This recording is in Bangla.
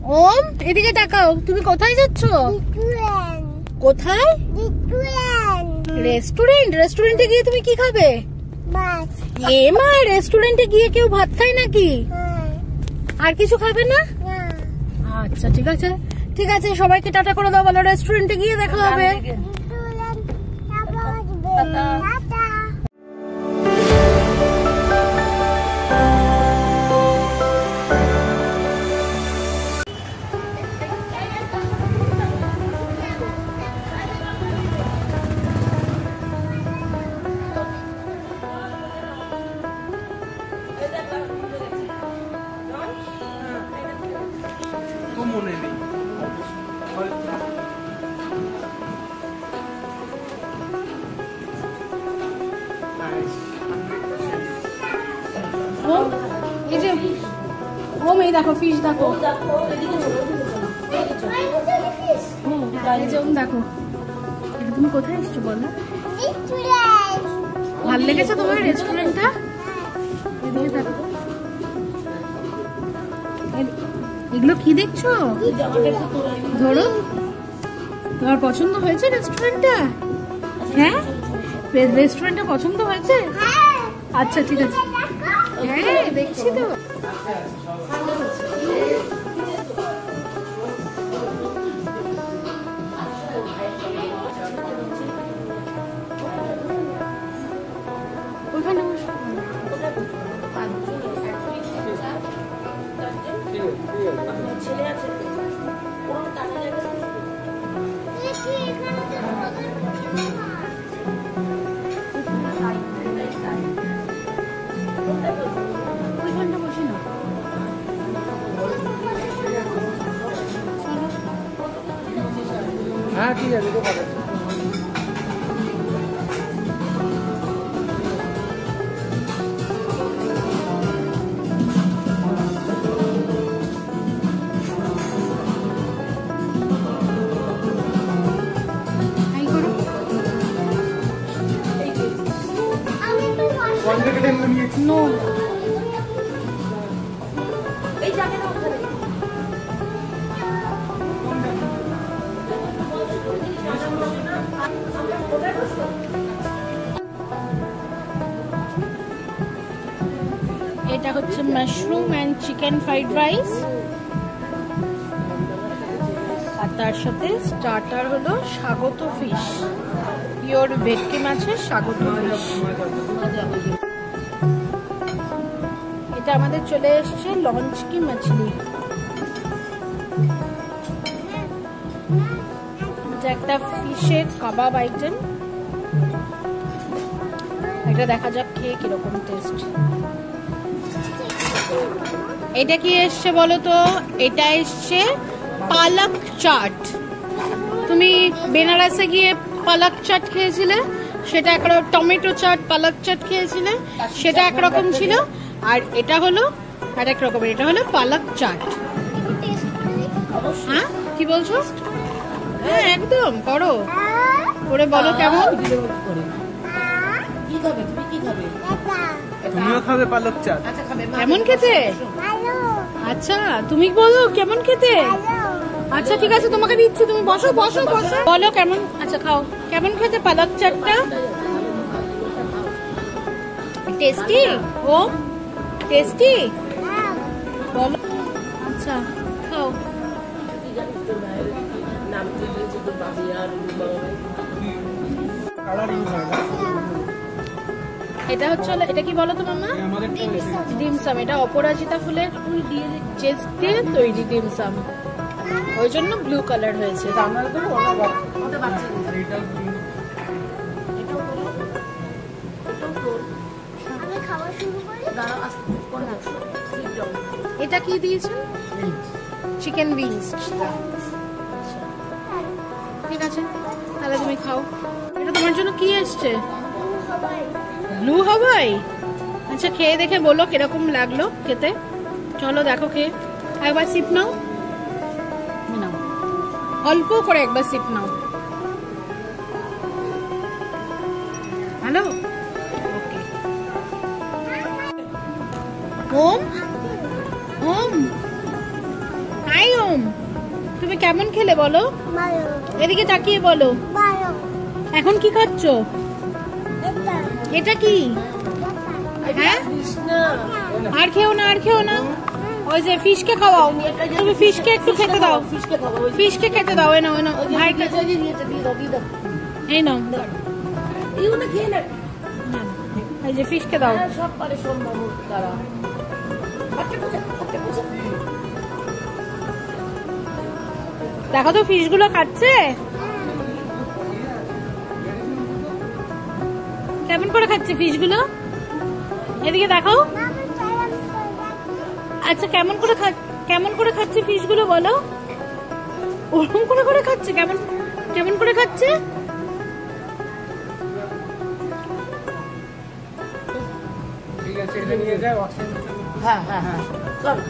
ওম এদিকে তাকাও, তুমি কোথায় যাচ্ছ? কোথায়? রেস্টুরেন্ট। রেস্টুরেন্টে গিয়ে তুমি কি খাবে? এ মা, রেস্টুরেন্টে গিয়ে কেউ ভাত খায় নাকি? আর কিছু খাবে না? আচ্ছা ঠিক আছে, ঠিক আছে, সবাইকে টাটা করে দাও, বলো রেস্টুরেন্টে গিয়ে দেখা হবে। মনে নেই। এই যে ওম, এই দেখো ফিশ, দেখো দেখো। তুমি কোথায় এসছো বলো? ভালো লেগেছে তোমার রেস্টুরেন্টটা? এগুলো কি দেখছো? ধরো, তোমার পছন্দ হয়েছে রেস্টুরেন্টটা? হ্যাঁ, রেস্টুরেন্টটা পছন্দ হয়েছে? আচ্ছা ঠিক আছে, হ্যাঁ দেখছি তো। ওখানে হ্যাঁ ঠিক আছে, তো পাঠাচ্ছি। নো, এটা হচ্ছে mushroom and chicken fried rice, আর তার সাথে স্টার্টার হলো স্বাগত ফিশ, পিওর ভেটকি মাছের স্বাগত ফিশ। এটা আমাদের চলে এসছে লঞ্চ কি মাছলি। এটা একটা ফিশের কাবাব আইটেম, এটা দেখা যাক খেয়ে কিরকম টেস্ট। এটা কি এসছে বলো তো? এটা এসছে পালক চাট। তুমি বেনারসে গিয়ে পালক চাট খেয়েছিলে, সেটা একরকম, টমেটো চাট পালক চাট খেয়েছিলে, সেটা একরকম ছিল, আর এটা হলো আরেক রকমের, এটা হলো পালক চাট। হ্যাঁ কি বলছো? হ্যাঁ একদম করো, করে বলো কেমন। তুমিও খাবে পালক চাট? কেমন খেতে? আচ্ছা তুমি বলো কেমন খেতে। আচ্ছা ঠিক আছে, তোমাকে দিচ্ছি, তুমি বসো বসো বসো, বলো কেমন। আচ্ছা খাও, কেমন খেতে পালক চাটটা? টেস্টি? ও টেস্টি বলো। আচ্ছা খাও। এটা হচ্ছে, এটা কি বলো তো মামা? ডিমসাম। এটা অপরাজিতা ফুলের চেজ দিয়ে তৈরি ডিমসাম, ওই জন্য ব্লু কালার হয়েছে। এটা কি দিয়েছেন? Chicken wings. ঠিক আছে তাহলে তুমি খাও। এটা তোমার জন্য কি এসছে? ব্লু হাওয়াই। আচ্ছা খেয়ে দেখে বলো কিরকম লাগলো খেতে। চলো দেখো খেয়ে, একবার সিপ নাও, নাও অল্প করে একবার সিপ নাও। ভালো? ওকে। ওম ওম, হাই ওম। প্রথম তুমি কেমন খেলে বলো, এদিকে তাকিয়ে বলো। এখন কি খাচ্ছ? এটা কি? হ্যাঁ, আর খেও না, আর খেও না। ওই যে ফিশকে খাওয়াও, তুমি ফিশকে একটু খেতে দাও, ফিশকে খেতে দাও। এই নাও, এই নাও, ভাই এই নাও, এই যে ফিশকে দাও। দেখো তো ফিশ গুলো খাচ্ছে কেমন করে খাচ্ছে ফিশ গুলো, এদিকে দেখো। আচ্ছা কেমন করে খাচ্ছে ফিশ গুলো বলো, ওরকম করে খাচ্ছে, কেমন করে খাচ্ছে? ঠিক আছে, এটা নিয়ে যাও। হ্যাঁ হ্যাঁ হ্যাঁ, চল।